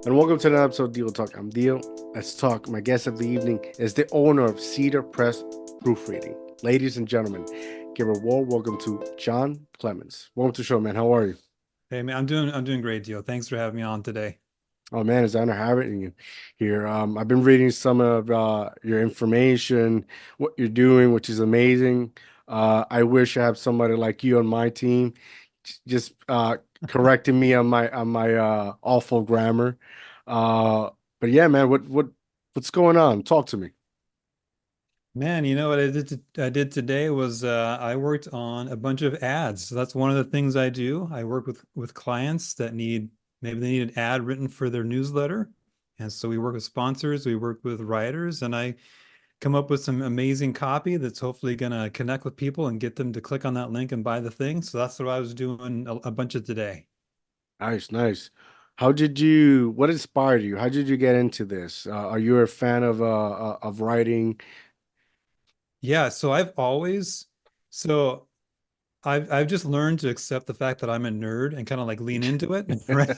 And welcome to another episode of Deal Talk. I'm Deal. Let's talk. My guest of the evening is the owner of Cedar Press Proofreading. Ladies and gentlemen, give a warm welcome to Jon Clemence. Welcome to the show, man. How are you? Hey man, I'm doing great, Deal. Thanks for having me on today. Oh man, it's an honor having you here. I've been reading some of your information, what you're doing, which is amazing. I wish I had somebody like you on my team, just correcting me on my awful grammar. Uh, but yeah, man, what's going on? Talk to me. Man, you know what I did today was I worked on a bunch of ads. So that's one of the things I do. I work with clients that need maybe they need an ad written for their newsletter. And so we work with sponsors, we work with writers, and I come up with some amazing copy that's hopefully going to connect with people and get them to click on that link and buy the thing. So that's what I was doing a bunch of today. Nice, nice. What inspired you? How did you get into this? Are you a fan of writing? Yeah, so so I've just learned to accept the fact that I'm a nerd and kind of like lean into it, right?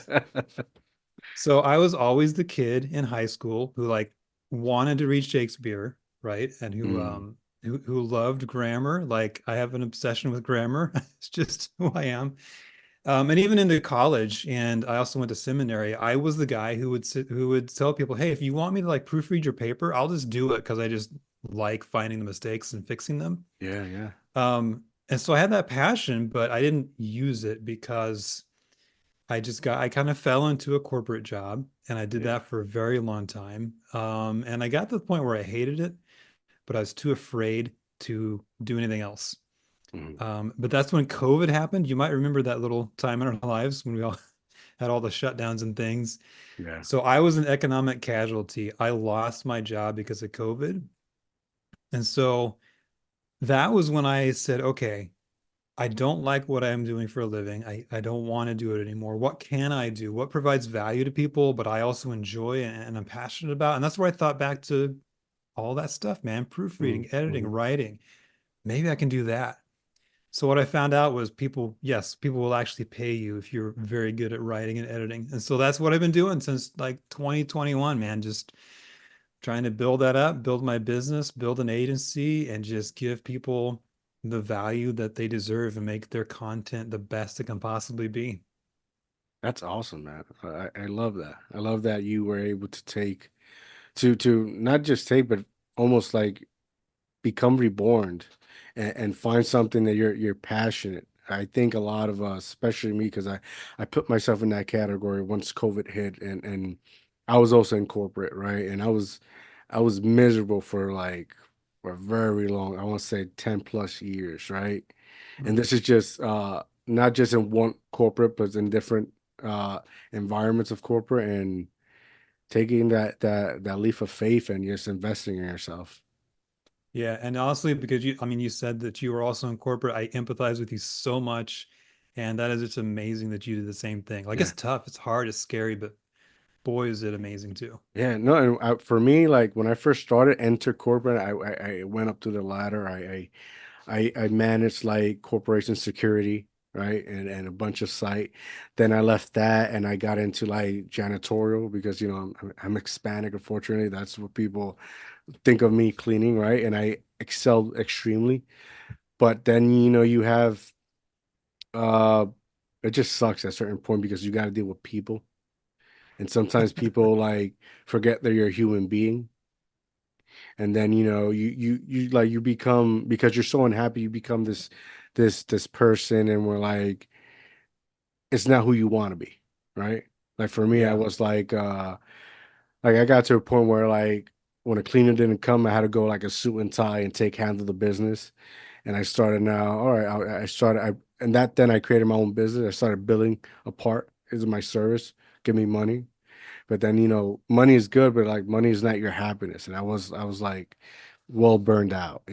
So I was always the kid in high school who like wanted to read Shakespeare, right? And Mm, who loved grammar. Like I have an obsession with grammar. It's just who I am. And even into college, and I also went to seminary. I was the guy who would tell people, "Hey, if you want me to like proofread your paper, I'll just do it because I just like finding the mistakes and fixing them." yeah, yeah. And so I had that passion, but I didn't use it because I kind of fell into a corporate job and I did Yeah. that for a very long time. And I got to the point where I hated it, but I was too afraid to do anything else. Mhm. But that's when COVID happened. You might remember that little time in our lives when we all had all the shutdowns and things. Yeah. So I was an economic casualty. I lost my job because of COVID. And so that was when I said, okay, I don't like what I'm doing for a living. I don't want to do it anymore. What can I do? What provides value to people, but I also enjoy and I'm passionate about? And that's where I thought back to all that stuff, man. Mhm, Proofreading, editing, mhm. writing. Maybe I can do that. So what I found out was yes, people will actually pay you if you're very good at writing and editing. And so that's what I've been doing since like 2021, man. Just trying to build that up, build my business, build an agency, and just give people the value that they deserve and make their content the best it can possibly be. That's awesome, man. I love that. I love that you were able to take to not just take, but almost like become reborn and find something that you're passionate. I think a lot of us, especially me, because I put myself in that category once COVID hit, and I was also in corporate, right? And I was miserable for like for a very long, I want to say 10 plus years, right? And Mm. this is just not just in one corporate, but in different uh environments of corporate, and taking that leap of faith and just investing in yourself. Yeah, and honestly, because I mean, you said that you were also in corporate. I empathize with you so much, and that is just amazing that you did the same thing. Like Yeah. it's tough, it's hard, it's scary, but boy, is it amazing too. Yeah, no, and for me, like when I first started enter corporate, I went up to the ladder. I managed like corporation security, right, and a bunch of site. Then I left that and I got into like janitorial because I'm Hispanic. Unfortunately, that's what people think of me cleaning, right? And I excelled extremely. But then you have uh, it just sucks at a certain point because you got to deal with people, and sometimes people like forget that you're a human being. And then you like you become, because you're so unhappy, you become this person, and we're like, it's not who you want to be, right? Like for me, I Yeah. was like I got to a point where like when a cleaner didn't come, I had to go like a suit and tie and take handle the business. And I started now, all right, I started and that then I created my own business. I started billing a part is my service, give me money. But then, money is good, but like money is not your happiness. And I was like well burned out.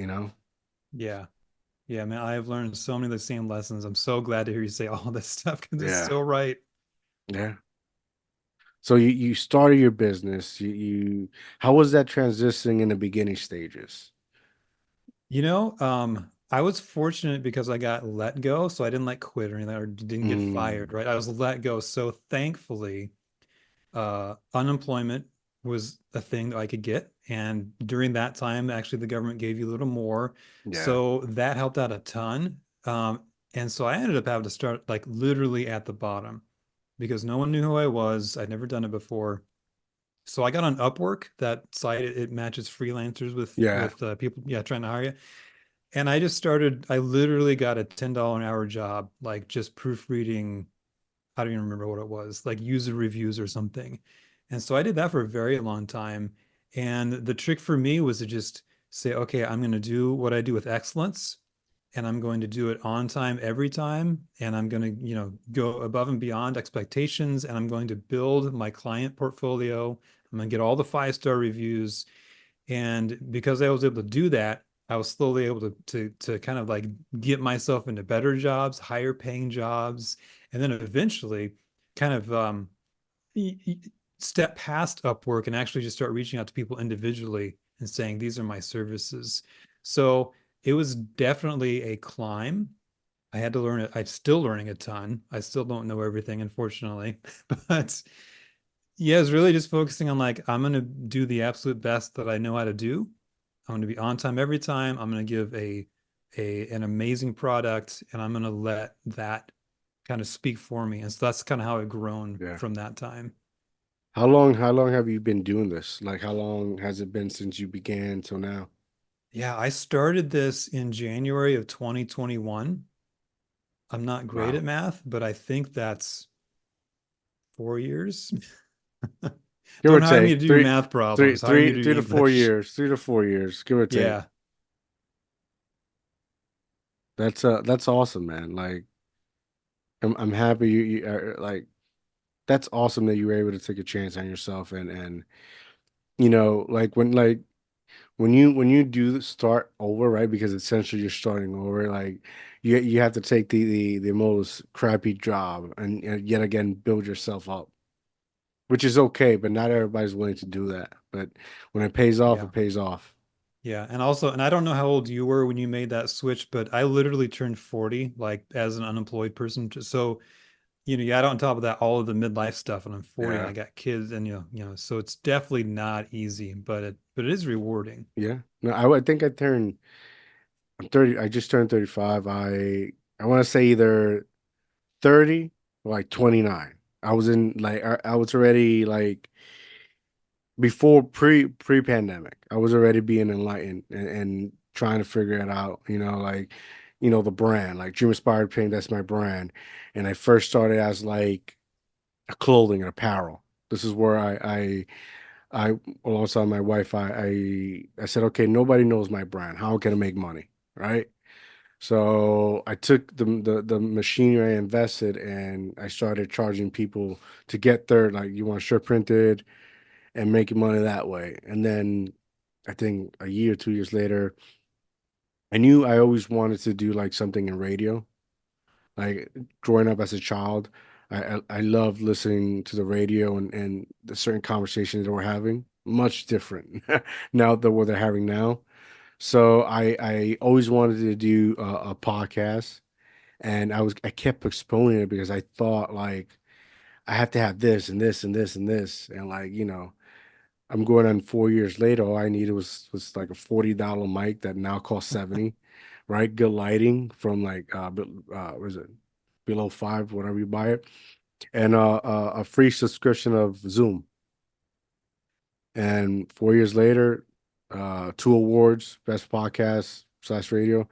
Yeah. Yeah, man, I've learned so many of the same lessons. I'm so glad to hear you say all this stuff because it's Yeah. so right. Yeah. So you started your business. You how was that transitioning in the beginning stages? I was fortunate because I got let go, so I didn't like quit or anything or didn't get Mm, fired, right? I was let go. So thankfully, unemployment was a thing that I could get. And during that time, actually, the government gave you a little more. Yeah. So that helped out a ton. And so I ended up having to start like literally at the bottom because no one knew who I was. I'd never done it before. So I got on Upwork, that site. It matches freelancers Yeah. with people, yeah, trying to hire you. And I just started. I literally got a $10 an hour job, like just proofreading. I don't even remember what it was, like user reviews or something. And so I did that for a very long time. And the trick for me was to just say, okay, I'm going to do what I do with excellence, and I'm going to do it on time every time. And I'm going to, go above and beyond expectations. And I'm going to build my client portfolio. I'm going to get all the 5-star reviews. And because I was able to do that, I was slowly able to kind of like get myself into better jobs, higher paying jobs, and then eventually kind of step past Upwork and actually just start reaching out to people individually and saying, these are my services. So it was definitely a climb. I had to learn it. I'm still learning a ton. I still don't know everything, unfortunately. But yeah, it's really just focusing on like, I'm going to do the absolute best that I know how to do. I'm going to be on time every time. I'm going to give an amazing product, and I'm going to let that kind of speak for me. And so that's kind of how I've grown Yeah. from that time. How long have you been doing this? Like how long has it been since you began till now? Yeah, I started this in January of 2021. I'm not great Wow. at math, but I think that's 4 years. Give or Don't hire me take to do three, math three, problems. Hire me three, to do three to four English. years, 3 to 4 years, give or take. Yeah. That's awesome, man. Like I'm happy you like that's awesome that you were able to take a chance on yourself and like when you do start over, right? Because essentially you're starting over, like you have to take the most crappy job and yet again build yourself up, which is okay, but not everybody's willing to do that. But when it pays off, Yeah. it pays off. Yeah. And also, and I don't know how old you were when you made that switch, but I literally turned 40, like as an unemployed person. So, you add on top of that all of the midlife stuff, and I'm 40 and Yeah. I got kids, and so it's definitely not easy, but it is rewarding. Yeah. No, I think I'm 30. I just turned 35. I want to say either 30 or like 29. I was in like I was already like before pre-pandemic. I was already being enlightened and trying to figure it out, like the brand, like Dream Inspired Pain, that's my brand. And I first started as like a clothing and apparel. This is where I alongside my wife, I said, okay, nobody knows my brand. How can I make money? Right. So I took the machinery I invested and I started charging people to get their like you want shirt printed and making money that way. And then I think a year, 2 years later, I knew I always wanted to do like something in radio. Like growing up as a child, I loved listening to the radio and the certain conversations that we're having. Much different now than what they're having now. So I always wanted to do a podcast, and I kept postponing it because I thought like I have to have this and this and this and this, and like I'm going on 4 years later. All I needed was like a $40 mic that now costs 70, right? Good lighting from like what is it, below five, whatever you buy it, and a free subscription of Zoom. And 4 years later, two awards, best podcast slash radio.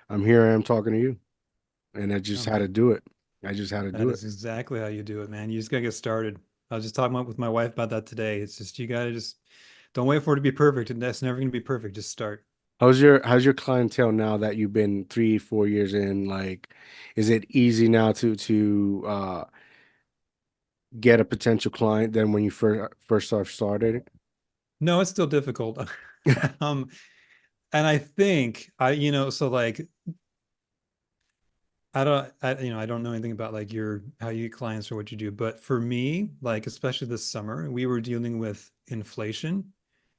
I'm here. I am talking to you, and I Oh just had to man, do it. I just had to that do it. is exactly how you do it, man. You just gotta get started. I was just talking with my wife about that today. It's just you gotta just don't wait for it to be perfect, and that's never gonna be perfect. Just start. How's your clientele now that you've been 3, 4 years in? Like, is it easy now to get a potential client than when you first started? No, it's still difficult. Um, and I think so like I don't know anything about like your how you get clients or what you do, but for me, like especially this summer, we were dealing with inflation,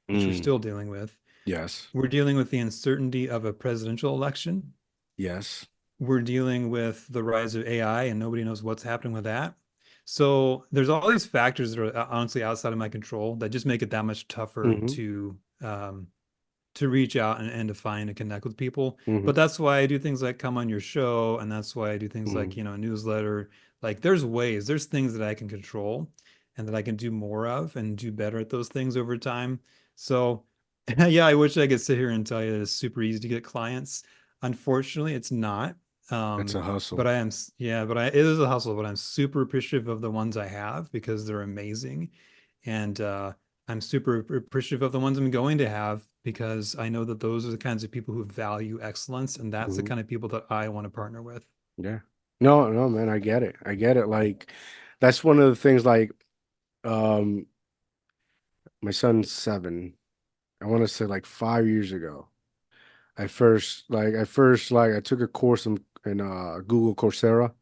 which we're Mm, still dealing with. yes, We're dealing with the uncertainty of a presidential election. yes. We're dealing with the rise of AI, and nobody knows what's happening with that. So there's all these factors that are honestly outside of my control that just make it that much tougher Hmm. to reach out and to find and connect with people. Hmm. But that's why I do things like come on your show, and that's why I do things like, Hmm. a newsletter. Like there's things that I can control and that I can do more of and do better at those things over time. So yeah, I wish I could sit here and tell you that it's super easy to get clients. Unfortunately, it's not. It's a But hustle. I am, yeah, it is a hustle, but I'm super appreciative of the ones I have because they're amazing. And I'm super appreciative of the ones I'm going to have because I know that those are the kinds of people who value excellence, and that's the Hmm. kind of people that I want to partner with. Yeah. No, no, man, I get it. I get it. Like, that's one of the things, like, um, my son's 7. I want to say like 5 years ago. I took a course in Google Coursera, Mhm,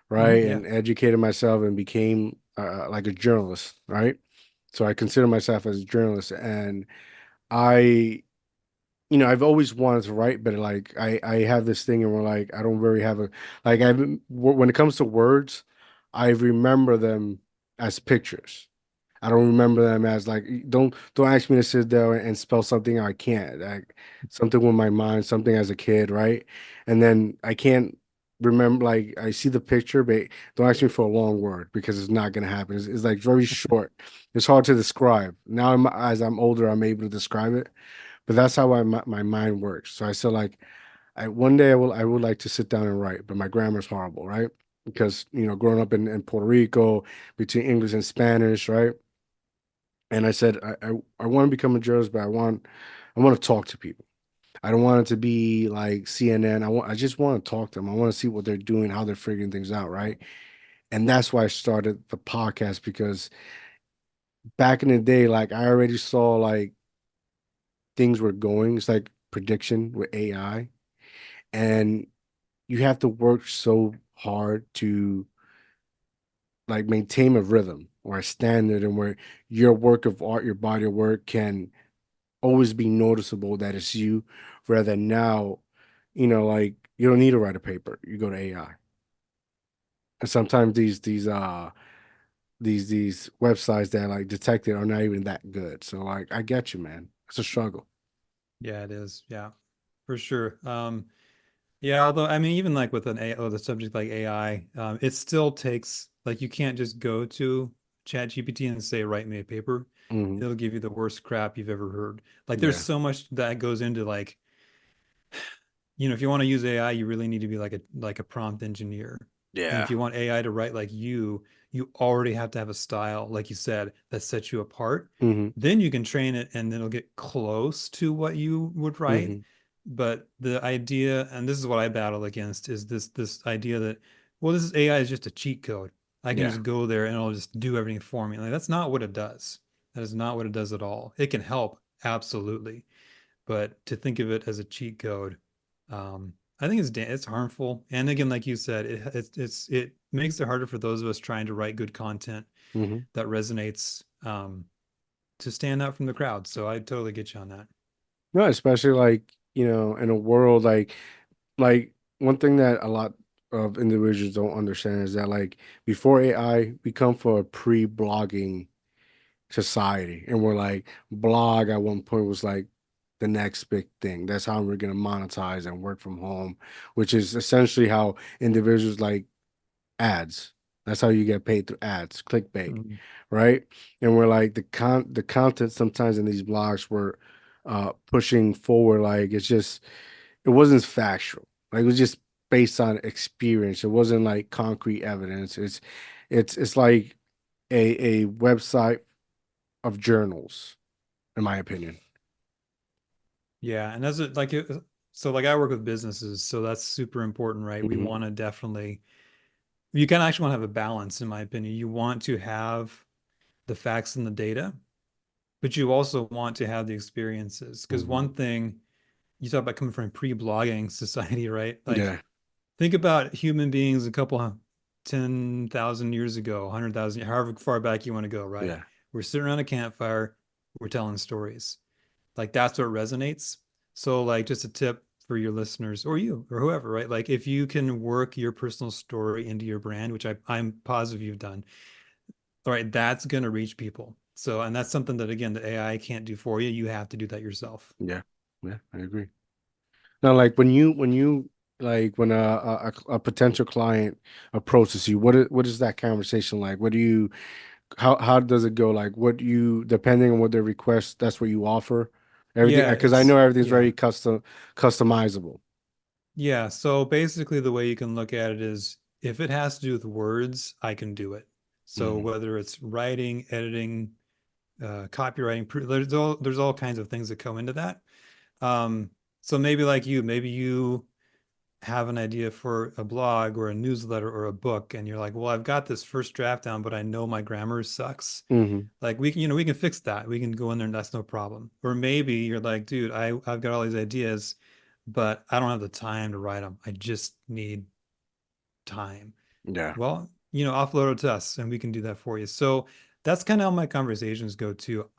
right? yeah. And educated myself and became like a journalist, right? So I consider myself as a journalist, and I I've always wanted to write, but like I have this thing, and we're like, I don't really have a like I when it comes to words, I remember them as pictures. I don't remember them as like don't ask me to sit there and spell something I can't. Like something with my mind, something as a kid, right? And then I can't remember, like I see the picture, but don't ask me for a long word because it's not gonna happen. It's like very short. It's hard to describe. Now as I'm older, I'm able to describe it, but that's how my mind works. So I said like I one day I would like to sit down and write, but my grammar's horrible, right? Because growing up in Puerto Rico between English and Spanish, right? And I said, I want to become a journalist, but I want to talk to people. I don't want it to be like CNN. I just want to talk to them. I want to see what they're doing, how they're figuring things out, right? And that's why I started the podcast, because back in the day, like I already saw like things were going. It's like prediction with AI, and you have to work so hard to like maintain a rhythm or a standard, and where your work of art, your body of work can always be noticeable that it's you, rather than now, like you don't need to write a paper. You go to AI. And sometimes these websites that like detect it are not even that good. So like I get you, man. It's a struggle. Yeah, it is. Yeah, for sure. Yeah, although I mean, even like with the subject like AI, it still takes like you can't just go to ChatGPT and say, write me a paper. Hmm. It'll give you the worst crap you've ever heard. Like there's Yeah. so much that goes into like if you want to use AI, you really need to be like a prompt engineer. And if Yeah. you want AI to write like you already have to have a style, like you said, that sets you apart. Hmm. Then you can train it and then it'll get close to what you would write. Hmm. But the idea, and this is what I battle against, is this idea that, well, this is AI is just a cheat code. I can Yeah. just go there and it'll just do everything for me. Like that's not what it does. That is not what it does at all. It can help, absolutely, but to think of it as a cheat code, I think it's harmful. And again, like you said, it makes it harder for those of us trying to write good content Hmm. that resonates, to stand out from the crowd. So I totally get you on that. No, especially like, in a world like one thing that a lot of individuals don't understand is that like before AI, we come for a pre-blogging society. And we're like, blog at one point was like the next big thing. That's how we're gonna monetize and work from home, which is essentially how individuals like ads. That's how you get paid through ads, clickbait, Mhm. right? And we're like the content sometimes in these blogs were pushing forward, like it wasn't factual. Like it was just based on experience. It wasn't like concrete evidence. It's like a website of journals, in my opinion. Yeah, and as it like it, so like I work with businesses, so that's super important, right? We Hmm. want to definitely you can actually want to have a balance, in my opinion. You want to have the facts and the data, but you also want to have the experiences. Because Hmm. one thing you talk about coming from a pre-blogging society, right? Like Yeah, think about human beings a couple 10,000 years ago, 100,000, however far back you want to go, right? yeah. We're sitting around a campfire, we're telling stories. Like that's what resonates. So like just a tip for your listeners or you or whoever, right? Like if you can work your personal story into your brand, which I'm positive you've done, all right, that's going to reach people. So, and that's something that again, the AI can't do for you. You have to do that yourself. Yeah. Yeah, I agree. Now, like when you like when a potential client approaches you, what is that conversation like? What do you how does it go? Like what do you depending on what they request, that's what you offer? Everything Yeah, because I know everything's yeah. very customizable. Yeah. So basically the way you can look at it is if it has to do with words, I can do it. So Mm, whether it's writing, editing, copywriting, there's all kinds of things that go into that. Um, so maybe you have an idea for a blog or a newsletter or a book, and you're like, well, I've got this first draft down, but I know my grammar sucks. hmm. Like we can fix that. We can go in there and that's no problem. Or maybe you're like, dude, I've got all these ideas, but I don't have the time to write them. I just need time. Yeah. Well, offload it to us and we can do that for you. So that's kind of how my conversations go too.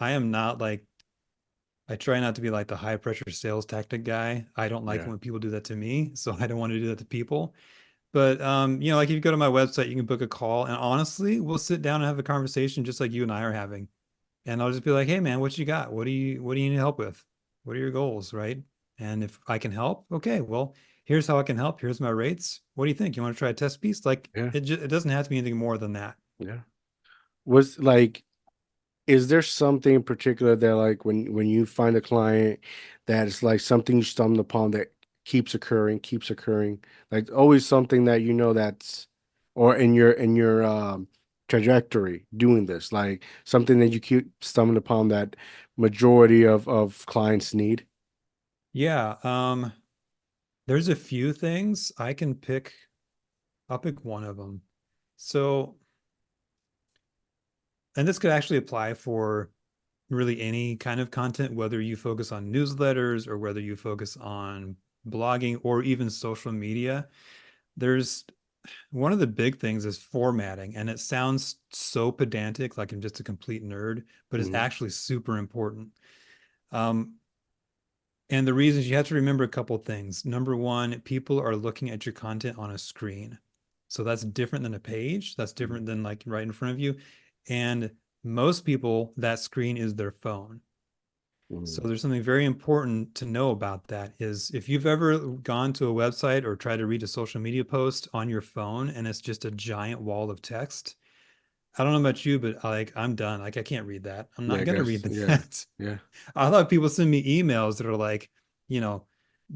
I try not to be like the high pressure sales tactic guy. I don't like it Yeah. when people do that to me, so I don't want to do that to people. But like if you go to my website, you can book a call, and honestly, we'll sit down and have a conversation just like you and I are having. And I'll just be like, "Hey man, what you got? What do you need help with? What are your goals, right?" And if I can help, okay, well, here's how I can help. Here's my rates. What do you think? You want to try a test piece? Like Yeah. it doesn't have to be anything more than that. Yeah. Was like is there something in particular that like when you find a client that it's like something you stumbled upon that keeps occurring, like always something that you know that's or in your trajectory doing this, like something that you keep stumbling upon that majority of clients need? Yeah, there's a few things I can pick. I'll pick one of them. So, and this could actually apply for really any kind of content, whether you focus on newsletters or whether you focus on blogging or even social media. There's one of the big things is formatting, and it sounds so pedantic, like I'm just a complete nerd, but it's Hmm. actually super important. Um, and the reasons you have to remember a couple things. Number one, people are looking at your content on a screen. So that's different than a page. That's different than like right in front of you. And most people, that screen is their phone. So Hmm. there's something very important to know about that is if you've ever gone to a website or tried to read a social media post on your phone and it's just a giant wall of text, I don't know about you, but like I'm done. Like I can't read that. I'm Yeah, not I gonna read guess. Yeah. that. Yeah. I thought people send me emails that are like, you know,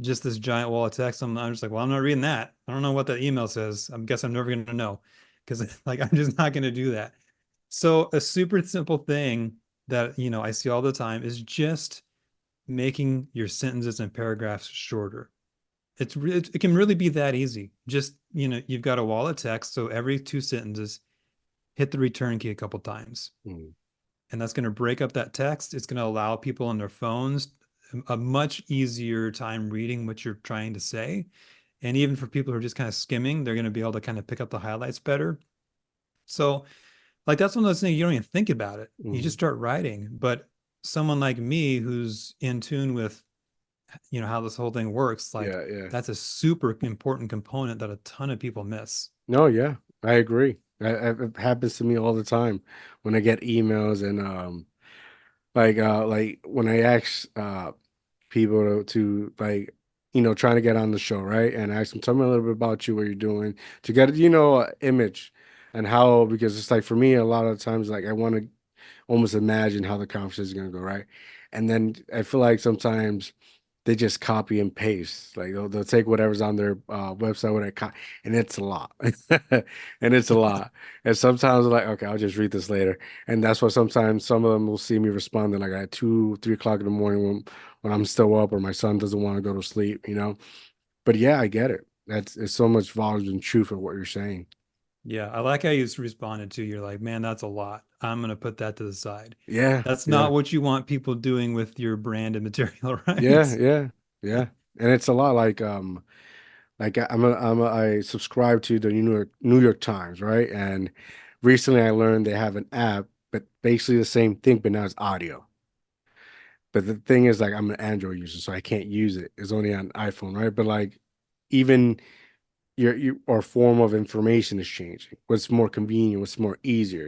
just this giant wall of text. I'm just like, well, I'm not reading that. I don't know what that email says. I guess I'm never gonna know because like I'm just not gonna do that. So a super simple thing that I see all the time is just making your sentences and paragraphs shorter. It can really be that easy. Just, you've got a wall of text, so every two sentences, hit the return key a couple times. Hmm. And that's going to break up that text. It's going to allow people on their phones a much easier time reading what you're trying to say. And even for people who are just kind of skimming, they're going to be able to kind of pick up the highlights better. So, like, that's one of those things you don't even think about it. You just Hmm. start writing. But someone like me who's in tune with how this whole thing works, like Yeah. Yeah. that's a super important component that a ton of people miss. No, yeah, I agree. It happens to me all the time when I get emails and like when I ask people to like trying to get on the show, right? And ask them, tell me a little bit about you, what you're doing to get a image and how, because it's like for me a lot of times like I want to almost imagine how the conversation is gonna go, right? And then I feel like sometimes they just copy and paste. Like they'll take whatever's on their website, and it's a lot, and it's a lot. And sometimes I'm like, okay, I'll just read this later. And that's why sometimes some of them will see me responding like at 2, 3 o'clock in the morning when I'm still up or my son doesn't want to go to sleep. But yeah, I get it. It's so much volume and truth of what you're saying. Yeah, I like how you responded to. You're like, man, that's a lot. I'm gonna put that to the side. Yeah, That's yeah. not what you want people doing with your branded material, Yeah, right? yeah, yeah. And it's a lot like I subscribe to the New York Times, right? And recently I learned they have an app, but basically the same thing, but now it's audio. But the thing is, like, I'm an Android user, so I can't use it. It's only on iPhone, right? But like, even your our form of information is changing. What's more convenient? What's more easier?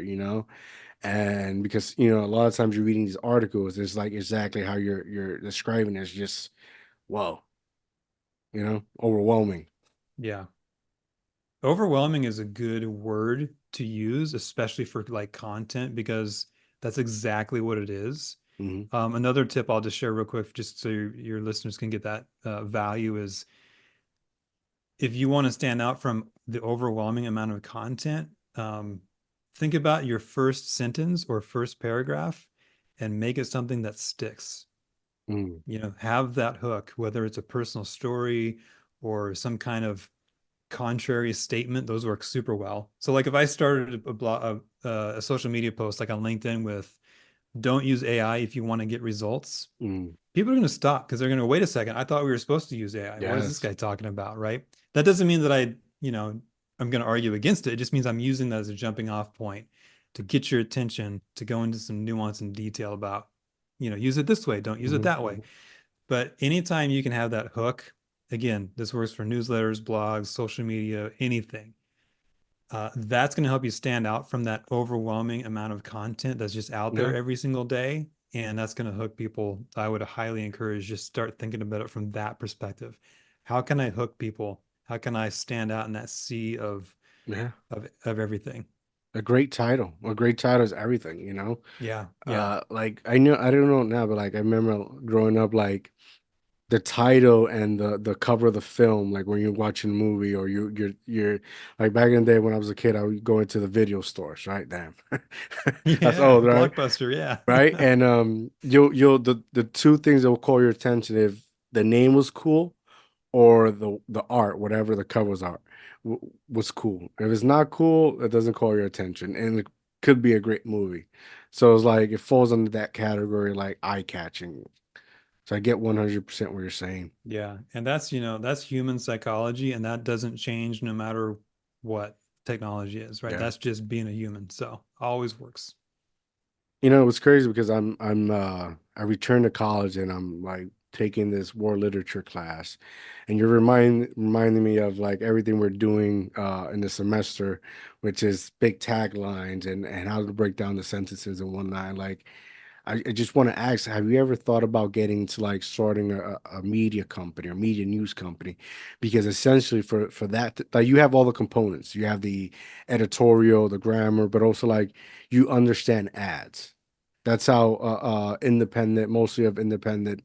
And because a lot of times you're reading these articles, it's like exactly how you're describing it is just whoa, overwhelming. Yeah. Overwhelming is a good word to use, especially for like content, because that's exactly what it is. Hmm. Another tip I'll just share real quick, just so your listeners can get that value is if you want to stand out from the overwhelming amount of content, think about your first sentence or first paragraph and make it something that sticks. Mm. Have that hook, whether it's a personal story or some kind of contrary statement. Those work super well. So like if I started a social media post like on LinkedIn with don't use AI if you want to get results, Mm. people are going to stop because they're going to wait a second. I thought we were supposed to use AI. What is this Yes. guy talking about? Right. That doesn't mean that I'm going to argue against it. It just means I'm using that as a jumping off point to get your attention to go into some nuance and detail about, use it this way, don't use it Hmm. that way. But anytime you can have that hook, again, this works for newsletters, blogs, social media, anything. That's going to help you stand out from that overwhelming amount of content that's just out there Yeah. every single day. And that's going to hook people. I would highly encourage just start thinking about it from that perspective. How can I hook people? How can I stand out in that sea of Yeah. of everything? A great title. A great title is everything. Yeah, yeah. Like I don't know now, but like I remember growing up, like the title and the cover of the film, like when you're watching a movie or you're like back in the day when I was a kid, I would go into the video stores, right? Damn. That's Yeah, old, right? Blockbuster, Right? yeah. And you'll the two things that will call your attention if the name was cool or the art, whatever the covers are, was cool. If it's not cool, it doesn't call your attention, and it could be a great movie. So it's like it falls under that category, like eye catching. So I get 100% what you're saying. Yeah, and that's human psychology, and that doesn't change no matter what technology is, right? Yeah. That's just being a human. So always works. It was crazy because I returned to college and I'm like taking this war literature class, and you're reminding me of like everything we're doing in the semester, which is big taglines and how to break down the sentences and whatnot. Like I just want to ask, have you ever thought about getting to like starting a media company or media news company? Because essentially for that, like you have all the components. You have the editorial, the grammar, but also like you understand ads. That's how mostly of independent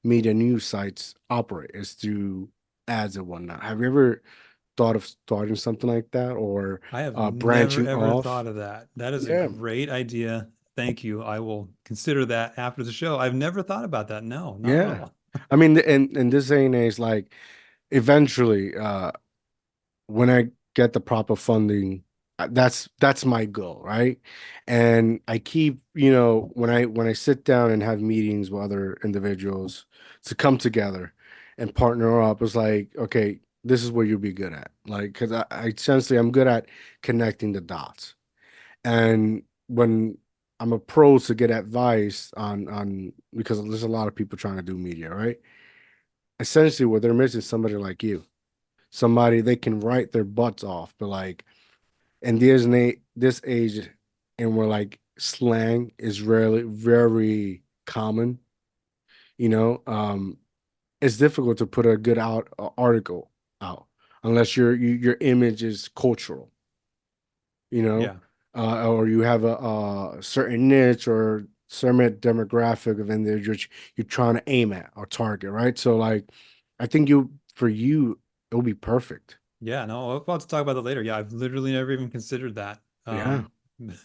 media news sites operate is through ads and whatnot. Have you ever thought of starting something like that or I have never branching ever off? thought of that. That is a Yeah, great idea. Thank you. I will consider that after the show. I've never thought about that. No, not at yeah. all. I mean, in this day and age, like eventually, when I get the proper funding, that's my goal, right? And I keep, when I sit down and have meetings with other individuals to come together and partner up, it's like, okay, this is what you'll be good at. Like, because I essentially I'm good at connecting the dots. And when I'm approached to get advice on because there's a lot of people trying to do media, right? Essentially, what they're missing is somebody like you, somebody they can write their butts off, but like in this age, and where like slang is rarely very common, you know, it's difficult to put a good article out unless your image is cultural, you know, Yeah. or you have a certain niche or certain demographic of individuals you're trying to aim at or target, right? So like, I think for you, it will be perfect. Yeah, no, we'll have to talk about that later. Yeah, I've literally never even considered that. Yeah.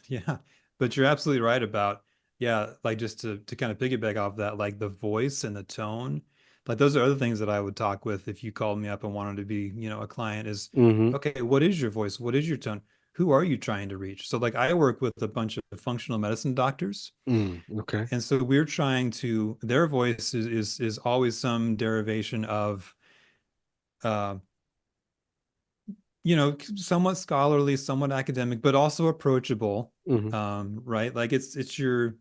Yeah, but you're absolutely right about, yeah, like just to kind of piggyback off that, like the voice and the tone, like those are other things that I would talk with if you called me up and wanted to be, a client is, Mm-hmm. okay, what is your voice? What is your tone? Who are you trying to reach? So like I work with a bunch of functional medicine doctors, Okay. and so we're trying to, their voice is always some derivation of uh somewhat scholarly, somewhat academic, but also approachable. Mm-hmm. Right? Like it's your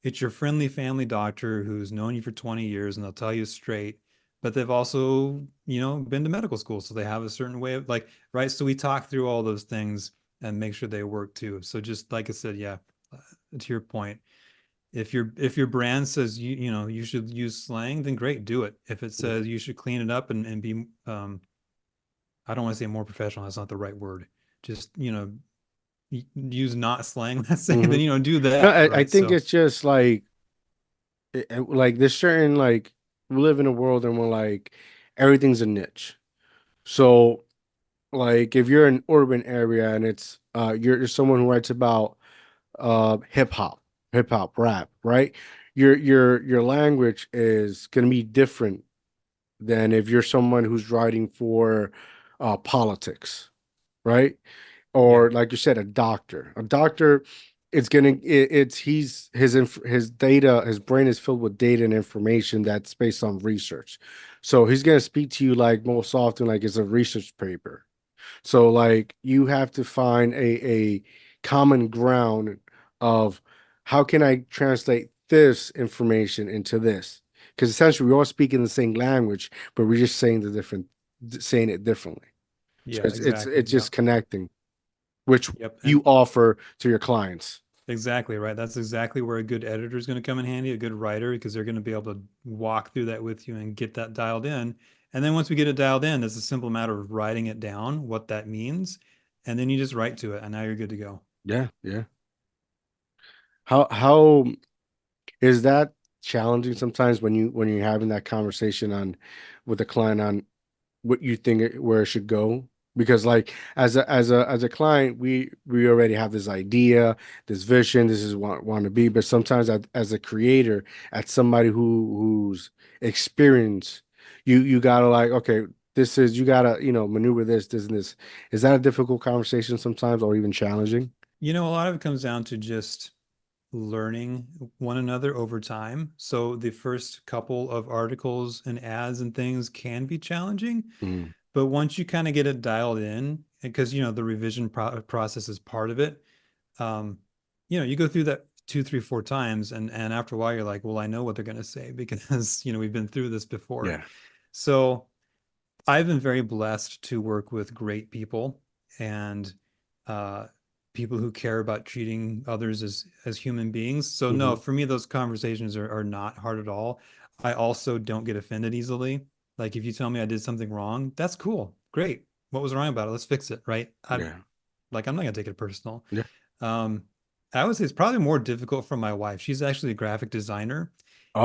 it's your friendly family doctor who's known you for 20 years and they'll tell you straight, but they've also, been to medical school. So they have a certain way of like, right. So we talk through all those things and make sure they work too. So just like I said, yeah, to your point, if your brand says you should use slang, then great, do it. If it says you should clean it up and be I don't want to say more professional, that's not the right word. Just, use not slang, let's say, Hmm. then do No, that, I right? think So it's just like like there's certain like we live in a world and we're like everything's a niche. So like if you're in urban area and it's you're someone who writes about hip hop, rap, right? Your language is going to be different than if you're someone who's writing for politics, right? yeah, Or like you said, a doctor. A doctor, it's gonna it's his data, his brain is filled with data and information that's based on research. So he's gonna speak to you like most often like it's a research paper. So like you have to find a common ground of how can I translate this information into this? Because essentially we're all speaking the same language, but we're just saying it differently. So yeah, exactly. it's just Yep. connecting, which Yep. you And offer to your clients. exactly right. That's exactly where a good editor is going to come in handy, a good writer, because they're going to be able to walk through that with you and get that dialed in. And then once we get it dialed in, it's a simple matter of writing it down, what that means, and then you just write to it, and now you're good to go. Yeah, yeah. How is that challenging sometimes when you're having that conversation on with a client on what you think where it should go? Because like as a client, we already have this idea, this vision, this is what want to be. But sometimes as a creator, as somebody who's experienced, you gotta like, okay, this is you gotta, maneuver this and this. Is that a difficult conversation sometimes or even challenging? A lot of it comes down to just learning one another over time. So the first couple of articles and ads and things can be challenging, Mm, but once you kind of get it dialed in, because the revision process is part of it. um, you go through that two, three, four times, and after a while, you're like, well, I know what they're going to say because we've been through this before. yeah. So I've been very blessed to work with great people and uh, people who care about treating others as human beings. So no, Hmm. for me, those conversations are not hard at all. I also don't get offended easily. Like if you tell me I did something wrong, that's cool. Great. What was wrong about it? Let's fix it, right? Yeah. I'm not gonna take it personal. Yeah. Um, I would say it's probably more difficult for my wife. She's actually a graphic designer,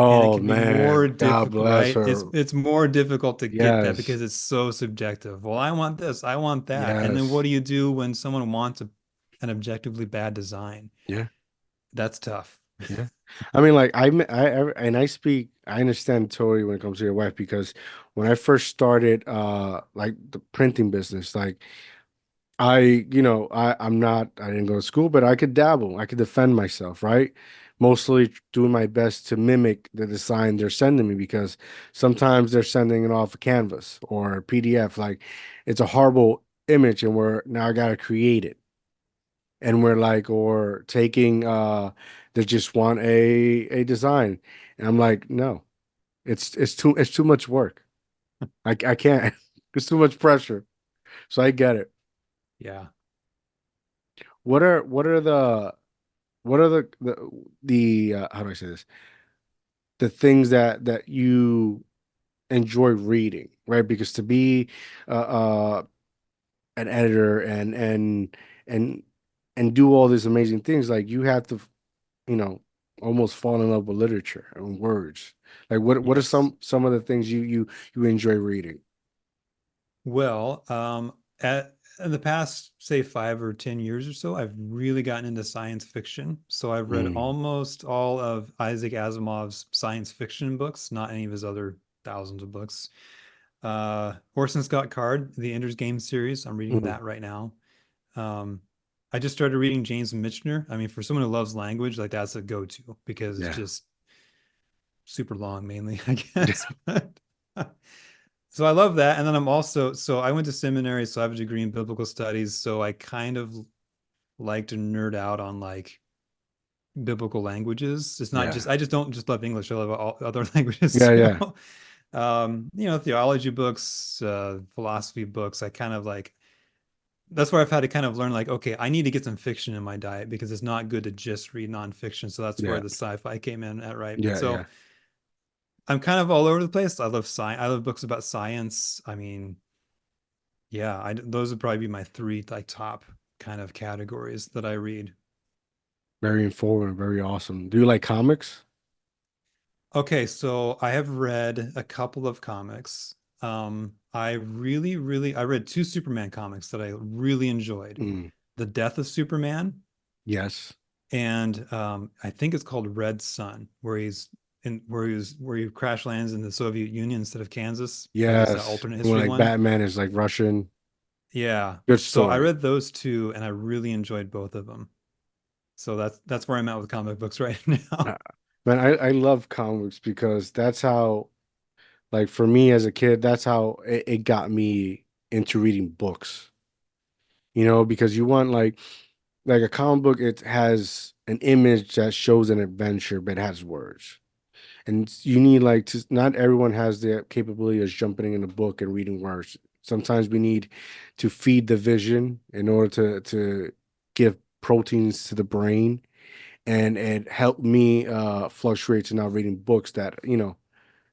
and it Oh can be more man, God difficult, bless right? It's her. it's more difficult to get that Yes. because it's so subjective. Well, I want this, I want that. And then what Yes. do you do when someone wants an objectively bad design? Yeah. That's tough. Yeah. I mean, like and I understand totally when it comes to your wife because when I first started like the printing business, like I didn't go to school, but I could dabble. I could defend myself, right? Mostly doing my best to mimic the design they're sending me because sometimes they're sending it off a canvas or a PDF. Like it's a horrible image and we're now I gotta create it. And we're like, or taking they just want a design. And I'm like, no, it's too much work. I can't. It's too much pressure. So I get it. Yeah. What are the how do I say this? The things that you enjoy reading, right? Because to be uh, uh an editor and and do all these amazing things, like you have to, you know, almost fall in love with literature and words. Like what are Yes. some of the things you enjoy reading? Well, in the past, say 5 or 10 years or so, I've really gotten into science fiction. So I've read Mm, almost all of Isaac Asimov's science fiction books, not any of his other thousands of books. Orson Scott Card, the Ender's Game series, I'm reading mm, that right now. Um, I just started reading James Michener. I mean, for someone who loves language, like that's a go-to because it's yeah. just super long, mainly, I guess. But so I love that. And then so I went to seminary, so I have a degree in biblical studies. So I kind of like to nerd out on like biblical languages. It's not Yeah. just I just don't just love English. I love all other languages Yeah, too. yeah. Theology books, philosophy books. I kind of like that's where I've had to kind of learn like, okay, I need to get some fiction in my diet because it's not good to just read nonfiction. So that's where Yeah. the sci-fi came in at, right? Yeah, So yeah. I'm kind of all over the place. I love science. I love books about science. I mean, yeah, those would probably be my three like top kind of categories that I read. Very informative, very awesome. Do you like comics? Okay, so I have read a couple of comics. I read two Superman comics that I really enjoyed. Mm, The Death of Superman yes. and I think it's called Red Sun, where he crash lands in the Soviet Union instead of Kansas, like it's an Yes. alternate When history like one. Batman is like Russian. Yeah. Good So I story. read those two and I really enjoyed both of them. So that's where I'm at with comic books right now. Uh, Man, I love comics because that's how, like for me as a kid, that's how it got me into reading books. Because you want like a comic book, it has an image that shows an adventure, but has words. And you need like to not everyone has the capability of jumping in a book and reading words. Sometimes we need to feed the vision in order to give proteins to the brain. And it helped me fluctuate to now reading books that,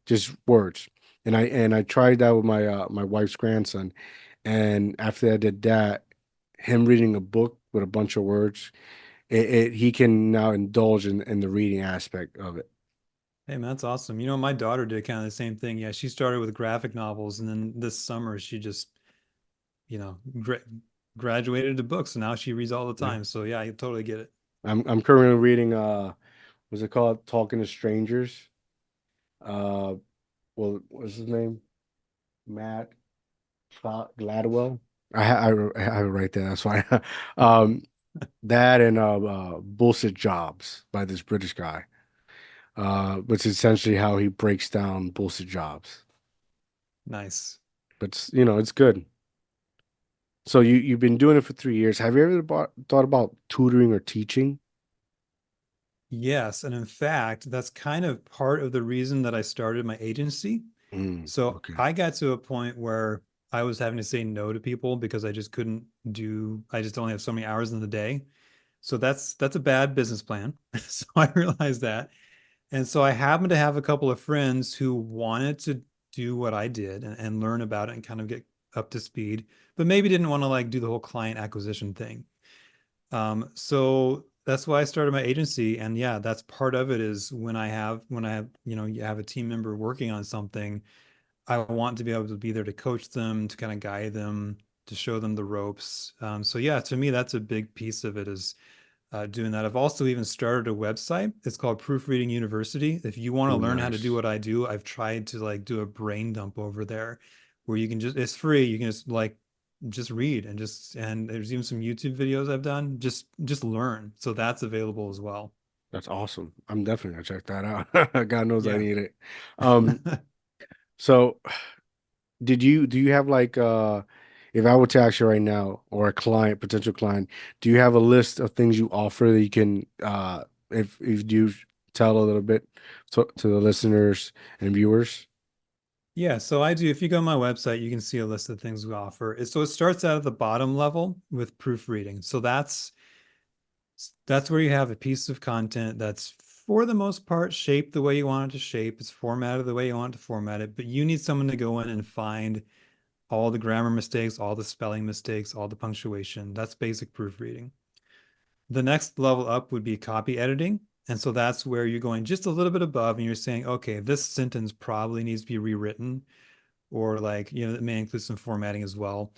just words. And I tried that with my wife's grandson. And after I did that, him reading a book with a bunch of words, he can now indulge in the reading aspect of it. Hey man, that's awesome. You know, my daughter did kind of the same thing. Yeah, she started with graphic novels, and then this summer she just, you know, graduated to books, and now she reads all the Yeah. time. So yeah, I totally get it. I'm currently reading what's it called? Talking to Strangers. Uh what's his name? Matt Gladwell. I have it right there. That's why. um that and Bullshit Jobs by this British guy. Which is essentially how he breaks down bullshit jobs. Nice. But it's good. So you've been doing it for 3 years. Have you ever thought about tutoring or teaching? Yes, and in fact, that's kind of part of the reason that I started my agency. So Okay. I got to a point where I was having to say no to people because I just only have so many hours in the day. So that's a bad business plan. So I realized that. And so I happened to have a couple of friends who wanted to do what I did and learn about it and kind of get up to speed, but maybe didn't want to like do the whole client acquisition thing. So that's why I started my agency. And yeah, that's part of it is when I have, you have a team member working on something, I want to be able to be there to coach them, to kind of guide them, to show them the ropes. So yeah, to me, that's a big piece of it is doing that. I've also even started a website. It's called Proofreading University. If you want to Oh, learn how to do nice. what I do, I've tried to like do a brain dump over there where you can just, it's free. You can just like, just read and there's even some YouTube videos I've done. Just learn. So that's available as well. That's awesome. I'm definitely gonna check that out. God knows I Yeah. need it. Um, so do you have like if I were to ask you right now or a client, potential client, do you have a list of things you offer that you can if you tell a little bit to the listeners and viewers? Yeah, so I do. If you go on my website, you can see a list of things we offer. So it starts out at the bottom level with proofreading. So that's where you have a piece of content that's for the most part shaped the way you want it to shape. It's formatted the way you want it to format it, but you need someone to go in and find all the grammar mistakes, all the spelling mistakes, all the punctuation. That's basic proofreading. The next level up would be copy editing. And so that's where you're going just a little bit above and you're saying, okay, this sentence probably needs to be rewritten, or like, it may include some formatting as well.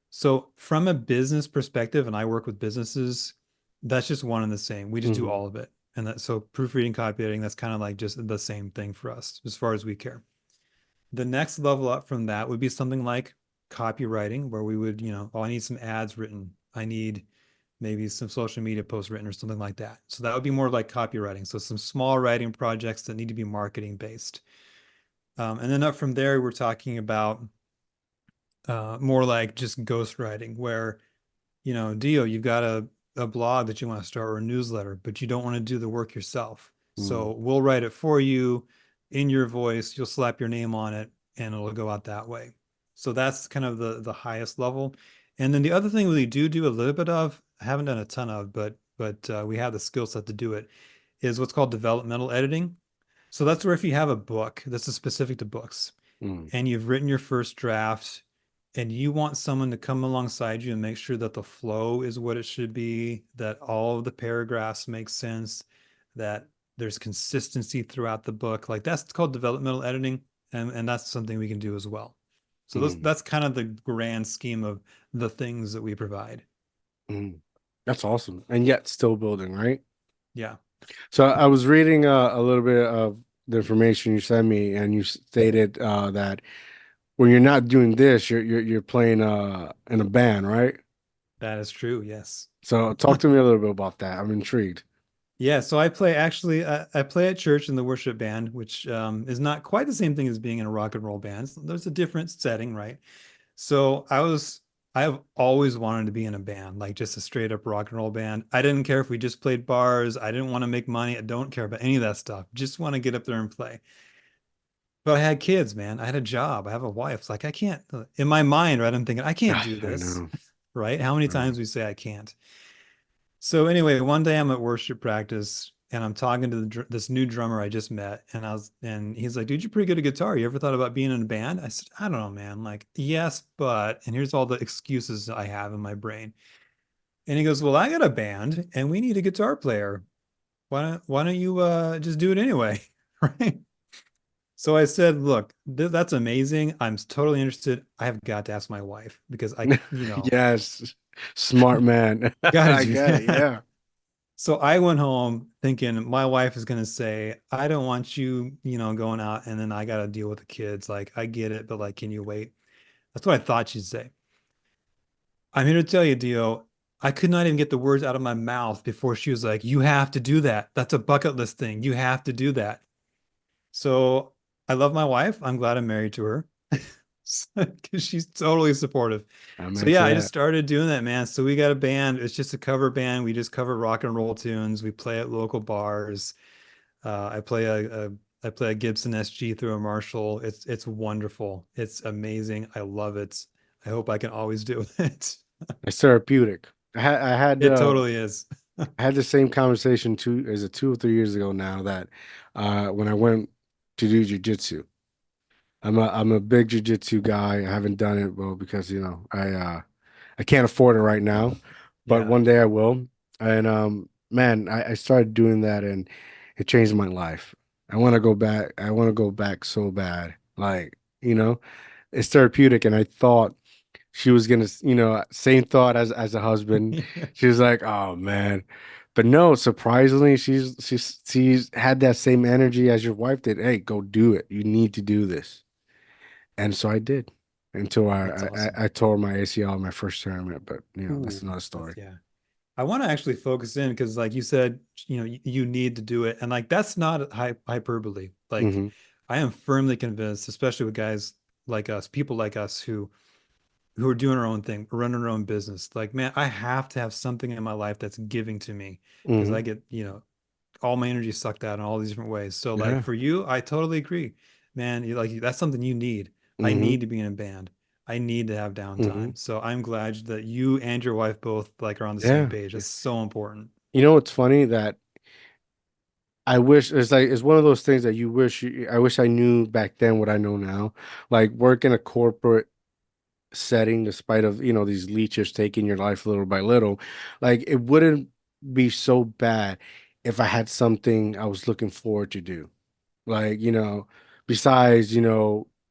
So from a business perspective, and I work with businesses, that's just one and the same. We just do Hmm. all of it. And so proofreading, copy editing, that's kind of like just the same thing for us as far as we care. The next level up from that would be something like copywriting, where we would, oh, I need some ads written. I need maybe some social media posts written or something like that. So that would be more like copywriting. So some small writing projects that need to be marketing based. And then up from there, we're talking about more like just ghostwriting, where Dio, you've got a blog that you want to start or a newsletter, but you don't want to do the work yourself. Mm, So we'll write it for you in your voice. You'll slap your name on it and it'll go out that way. So that's kind of the highest level. And then the other thing we do a little bit of, I haven't done a ton of, but we have the skill set to do it, is what's called developmental editing. So that's where if you have a book that's specific to books mm, and you've written your first draft and you want someone to come alongside you and make sure that the flow is what it should be, that all of the paragraphs make sense, that there's consistency throughout the book. Like that's called developmental editing, and that's something we can do as well. So mm, that's kind of the grand scheme of the things that we provide. mm. That's awesome. And yet still building, right? Yeah, So I was reading a little bit of the information you sent me, and you stated that when you're not doing this, you're playing in a band, right? that is true. Yes. So talk to me a little bit about that. I'm intrigued. Yeah, so I play actually I play at church in the worship band, which is not quite the same thing as being in a rock and roll band. There's a different setting, right? So I have always wanted to be in a band, like just a straight up rock and roll band. I didn't care if we just played bars. I didn't want to make money. I don't care about any of that stuff. Just want to get up there and play. But I had kids, man. I had a job. I have a wife. It's like I can't in my mind, right? I'm thinking I can't do I this, know. right? How many I know. times we say I can't? So anyway, one day I'm at worship practice and I'm talking to this new drummer I just met, and he's like, "Dude, you're pretty good at guitar. You ever thought about being in a band?" I said, "I don't know, man. Like, yes, but," and here's all the excuses I have in my brain. And he goes, "Well, I got a band and we need a guitar player. Why don't you just do it anyway?" Right? So I said, "Look, that's amazing. I'm totally interested. I have got to ask my wife because Yes, smart man. got to I do get it. that." Yeah. So I went home thinking my wife is going to say, "I don't want you, going out and then I got to deal with the kids. Like, I get it, but like, can you wait?" That's what I thought she'd say. I'm here to tell you, Dio, I could not even get the words out of my mouth before she was like, "You have to do that. That's a bucket list thing. You have to do that." So I love my wife. I'm glad I'm married to her because she's totally supportive. I'm So into yeah, I just that. started doing that, man. So we got a band. It's just a cover band. We just cover rock and roll tunes. We play at local bars. I play I play a Gibson SG through a Marshall. It's wonderful. It's amazing. I love it. I hope I can always do it. It's therapeutic. It totally is. I had the same conversation 2 or 3 years ago now that when I went to do jujitsu. I'm a big jujitsu guy. I haven't done it well because I can't afford it right now, but Yeah. one day I will. And man, I started doing that and it changed my life. I want to go back. I want to go back so bad. Like, it's therapeutic. And I thought she was gonna, same thought as a husband. She was like, "Oh man," but no, surprisingly, she's had that same energy as your wife did. Hey, go do it. You need to do this. And so I did until That's awesome. I tore my ACL in my first tournament. But that's Ooh, another that's story. yeah. I want to actually focus in because, like you said, you need to do it, and like that's not hyperbole. Like, Hmm. I am firmly convinced, especially with guys like us, people like us who are doing our own thing, running our own business. Like, man, I have to have something in my life that's giving to me because Hmm. I get, all my energy sucked out in all these different ways. So, like Yeah. for you, I totally agree, man. You like that's something you need. I Hmm. need to be in a band. I need to have Hmm. downtime. So I'm glad that you and your wife both like are on the same Yeah. page. That's so important. You know what's funny that I wish it's one of those things that I wish I knew back then what I know now. Like work in a corporate setting, despite of these leeches taking your life little by little, like it wouldn't be so bad if I had something I was looking forward to do. Like, besides,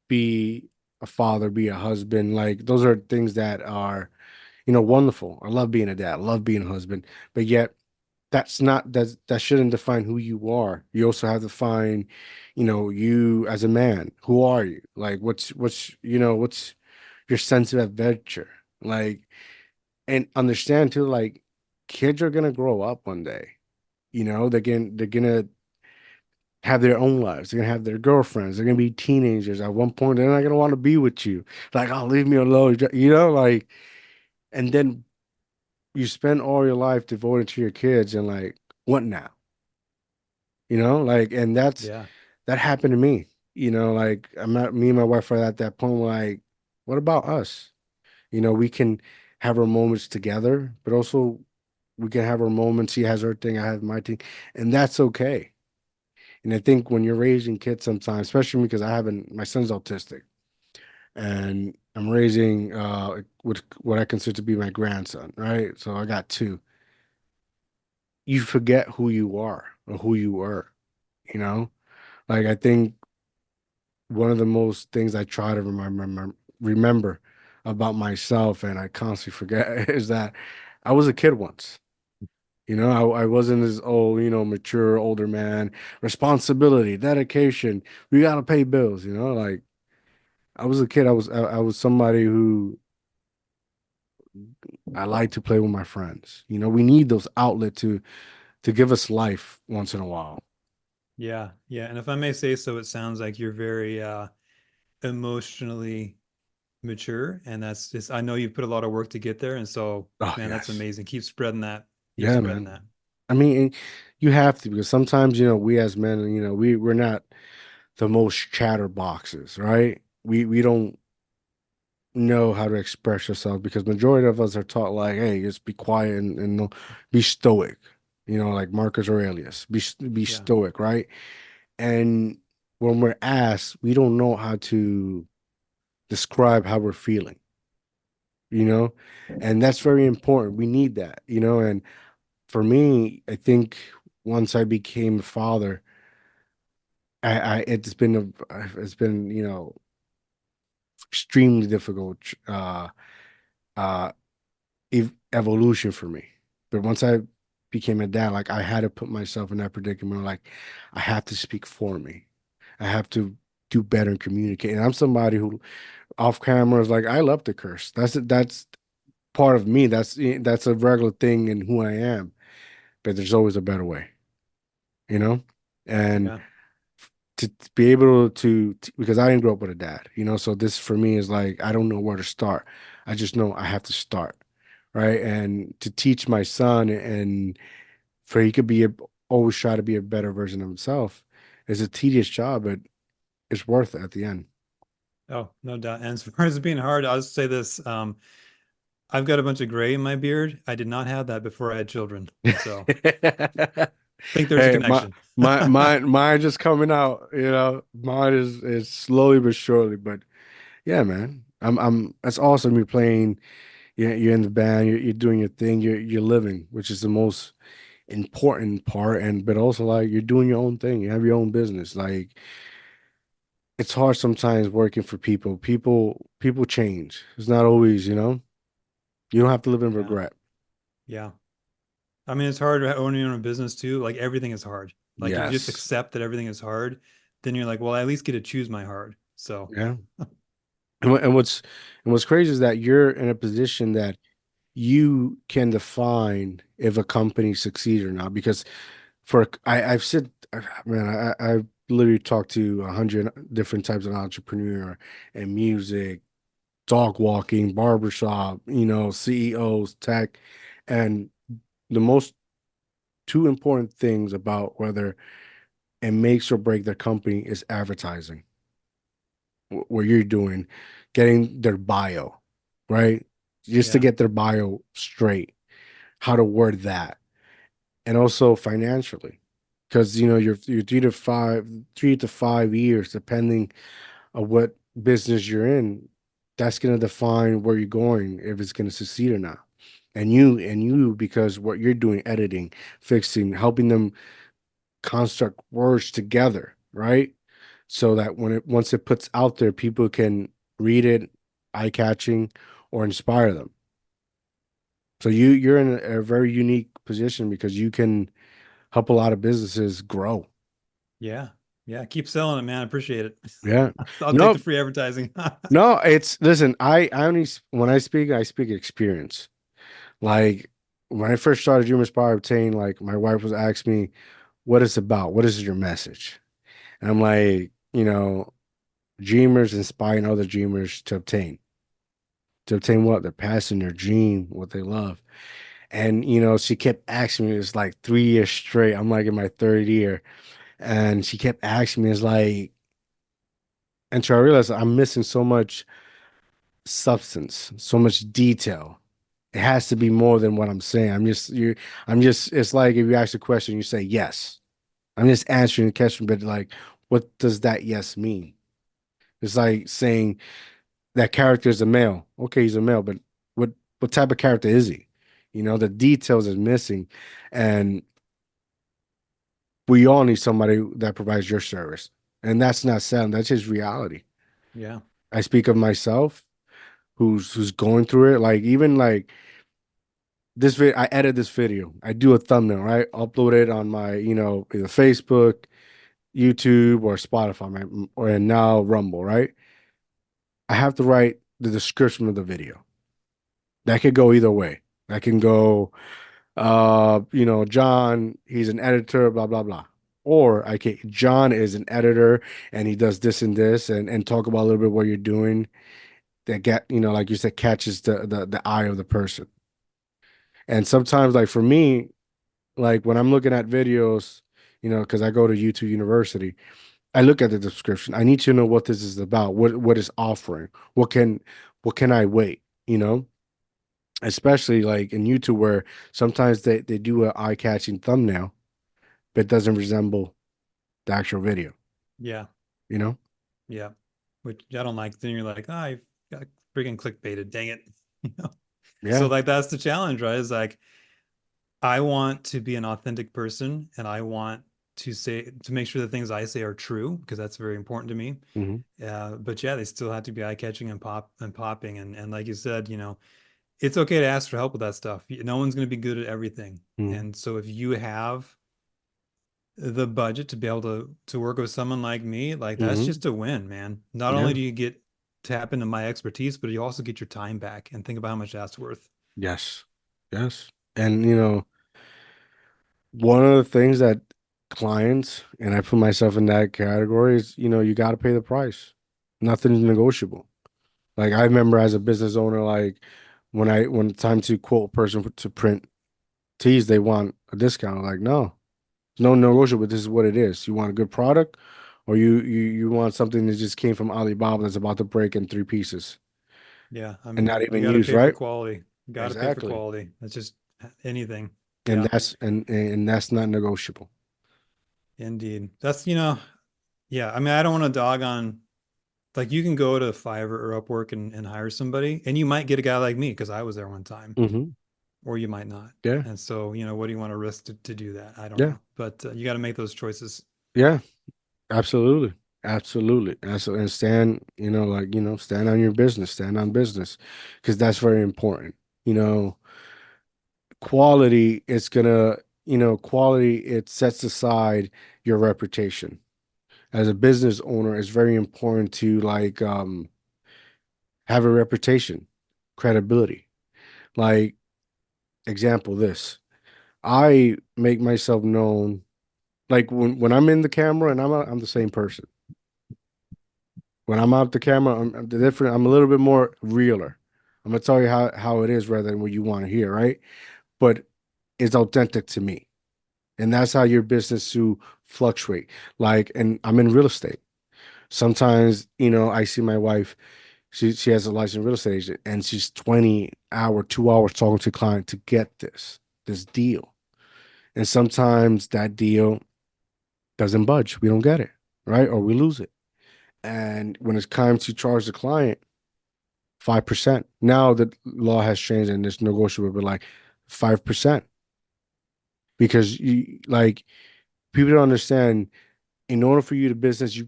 be a father, be a husband. Like those are things that are, wonderful. I love being a dad, I love being a husband, but yet that shouldn't define who you are. You also have to find, you as a man. Who are you? Like what's your sense of adventure? Like, and understand too, like kids are gonna grow up one day. They're gonna have their own lives. They're gonna have their girlfriends. They're gonna be teenagers. At one point, they're not gonna want to be with you. Like, oh, leave me alone. Like, and then you spend all your life devoted to your kids and like, what now? You know, like, and Yeah. that happened to me. You know, like I'm not me and my wife are at that point where like, what about us? You know, we can have our moments together, but also we can have our moments. He has her thing, I have my thing, and that's okay. And I think when you're raising kids sometimes, especially because I haven't, my son's autistic and I'm raising what I consider to be my grandson, right? So I got two. You forget who you are or who you were, you know? Like I think one of the most things I try to remember about myself and I constantly forget is that I was a kid once. You know, I wasn't this old, mature older man, responsibility, dedication. We gotta pay bills, like I was a kid. I was somebody who I like to play with my friends. You know, we need those outlet to give us life once in a while. Yeah. Yeah. And if I may say so, it sounds like you're very emotionally mature. And that's just, I know you've put a lot of work to get there. And so, Oh, man, that's yes. amazing. Keep spreading that. Keep Yeah, spreading man. that. I mean, you have to because sometimes, we as men, we're not the most chatterboxes, right? We don't know how to express yourself because majority of us are taught like, hey, just be quiet and no, be stoic, like Marcus Aurelius, be Yeah. stoic, right? And when we're asked, we don't know how to describe how we're feeling, you know, and that's very important. We need that, and for me, I think once I became a father, it's been, extremely difficult, uh, evolution for me. But once I became a dad, like I had to put myself in that predicament. Like I have to speak for me. I have to do better and communicate. And I'm somebody who off camera is like I love to curse. That's part of me. That's a regular thing in who I am. But there's always a better way, you know? And Yeah. to be able because I didn't grow up with a dad, so this for me is like I don't know where to start. I just know I have to start, right? And to teach my son and for he could always try to be a better version of himself is a tedious job, but it's worth it at the end. Oh, no doubt. And as far as being hard, I'll just say this. I've got a bunch of gray in my beard. I did not have that before I had children. So think there's a Hey, connection. mine just coming out, Mine is slowly but surely, but yeah, man. That's awesome. You're playing, you're in the band, you're doing your thing, you're living, which is the most important part. And but also like you're doing your own thing. You have your own business. Like it's hard sometimes working for people. People change. It's not always, you don't have to live in Yeah. regret. Yeah. I mean, it's hard owning your own business too. Like everything is hard. Like if you just Yes. accept that everything is hard, then you're like, well, I at least get to choose my hard. So Yeah. And what's crazy is that you're in a position that you can define if a company succeeds or not. Because I've said, man, I've literally talked to 100 different types of entrepreneur and music, dog walking, barbershop, CEOs, tech, and the most two important things about whether it makes or break their company is advertising, what you're doing, getting their bio, right? Just to yeah. get their bio straight, how to word that, and also financially, because you're 3 to 5 years, depending on what business you're in, that's gonna define where you're going if it's gonna succeed or not. And you because what you're doing, editing, fixing, helping them construct words together, right? So that once it puts out there, people can read it, eye-catching, or inspire them. So you're in a very unique position because you can help a lot of businesses grow. Yeah. Yeah. Keep selling it, man. I appreciate it. Yeah. I'll take the No, free advertising. no, it's listen, I only when I speak experience. Like when I first started Dream Inspire Obtain, like my wife was asking me, what it's about? What is your message? And I'm like, dreamers inspiring other dreamers to obtain. To obtain what? Their passion, their dream, what they love. And she kept asking me, it's like 3 years straight. I'm like in my third year. And she kept asking me, it's like, and so I realized I'm missing so much substance, so much detail. It has to be more than what I'm saying. It's like if you ask a question, you say yes. I'm just answering the question, but like, what does that yes mean? It's like saying that character is a male. Okay, he's a male, but what what type of character is he? The details is missing, and we all need somebody that provides your service. And that's not selling, that's just reality. Yeah. I speak of myself, who's going through it. Like even like this video, I edit this video. I do a thumbnail, right? Upload it on my, either Facebook, YouTube, or Spotify, right? Or now Rumble, right? I have to write the description of the video. That could go either way. That can go, John, he's an editor, blah, blah, blah. Or John is an editor and he does this and this and talk about a little bit what you're doing that like you said, catches the eye of the person. And sometimes, like for me, like when I'm looking at videos, because I go to YouTube University, I look at the description. I need to know what this is about, what is offering, what can I wait, especially like in YouTube where sometimes they do an eye-catching thumbnail, but it doesn't resemble the actual video, Yeah. you know? Yeah. Which I don't like. Then you're like, oh, I got freaking clickbaited. Dang it. You know? So Yeah. like that's the challenge, right? Is like I want to be an authentic person and I want to make sure the things I say are true because that's very important to me. Hmm. But yeah, they still have to be eye-catching and popping. And like you said, it's okay to ask for help with that stuff. No one's going to be good at everything. Hmm. And so if you have the budget to be able to work with someone like me, like that's Hmm. just a win, man. Not only Yeah. do you get tap into my expertise, but you also get your time back and think about how much that's worth. Yes. Yes. And one of the things that clients, and I put myself in that category, is you got to pay the price. Nothing's negotiable. Like I remember as a business owner, like when it's time to quote a person to print teas, they want a discount. Like no, no negotiable. This is what it is. You want a good product, or you want something that just came from Alibaba that's about to break in three pieces Yeah, I and not mean, you even got to used, pay for right? quality. You got to pay for Exactly. quality. That's just anything. And Yeah, that's not negotiable. indeed. Yeah, I mean, I don't want to dog on like you can go to Fiverr or Upwork and hire somebody, and you might get a guy like me because I was there one time, Hmm. or you might not. Yeah. And so, what do you want to risk to do that? I don't Yeah. know, but you got to make those choices. Yeah. Absolutely. Absolutely. And stand, stand on your business, stand on business, because that's very important. You know, quality is gonna, quality, it sets aside your reputation. As a business owner, it's very important to like have a reputation, credibility. Like, example, this. I make myself known like when I'm in the camera and I'm the same person. When I'm out the camera, I'm different. I'm a little bit more realer. I'm gonna tell you how it is rather than what you want to hear, right? But it's authentic to me, and that's how your business to fluctuate. Like, and I'm in real estate. Sometimes, I see my wife. She has a licensed real estate agent, and she's 2 hours talking to client to get this deal. And sometimes that deal doesn't budge. We don't get it, right? Or we lose it. And when it's time to charge the client 5%. Now the law has changed and it's negotiable, but like 5%. Because like people don't understand, in order for you to business, you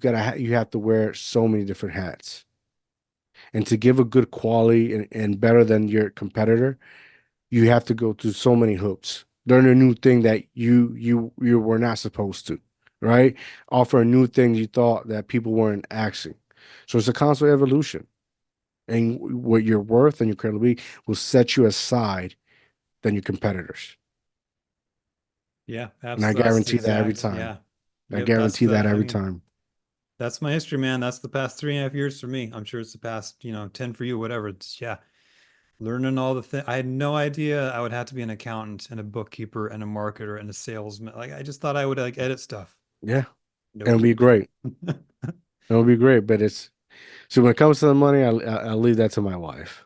have to wear so many different hats. And to give a good quality and better than your competitor, you have to go through so many hoops. Learn a new thing that you were not supposed to, right? Offer a new thing you thought that people weren't asking. So it's a constant evolution. And what your worth and your credibility will set you aside than your competitors. Yeah, And I absolutely. That's guarantee that every exact. time. Yeah. I Yep. guarantee that I every mean, time. that's my history, man. That's the past 3.5 years for me. I'm sure it's the past, 10 for you, whatever. Yeah. learning all the things. I had no idea I would have to be an accountant and a bookkeeper and a marketer and a salesman. Like I just thought I would like edit stuff. Yeah, it'll Nope. be great. It'll be great. But it's so when it comes to the money, I'll leave that to my wife.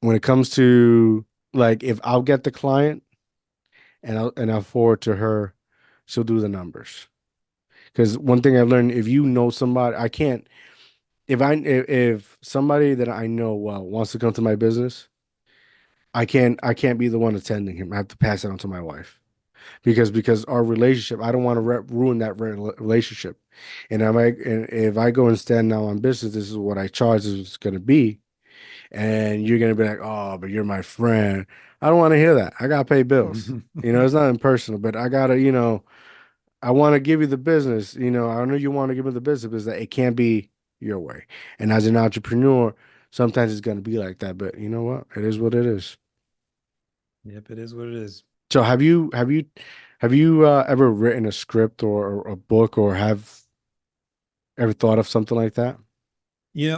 When it comes to like if I'll get the client and I'll forward to her, she'll do the numbers. Because one thing I've learned, if you know somebody, I can't. If somebody that I know well wants to come to my business, I can't be the one attending him. I have to pass it on to my wife because our relationship, I don't want to ruin that relationship. And if I go and stand now on business, this is what I charge. This is going to be, and you're going to be like, oh, but you're my friend. I don't want to hear that. I got to pay bills. It's not impersonal, but I gotta, I want to give you the business. I know you want to give me the business, but that it can't be your way. And as an entrepreneur, sometimes it's going to be like that. But you know what? It is what it is. Yep, it is what it is. So have you ever written a script or a book or have ever thought of something like that?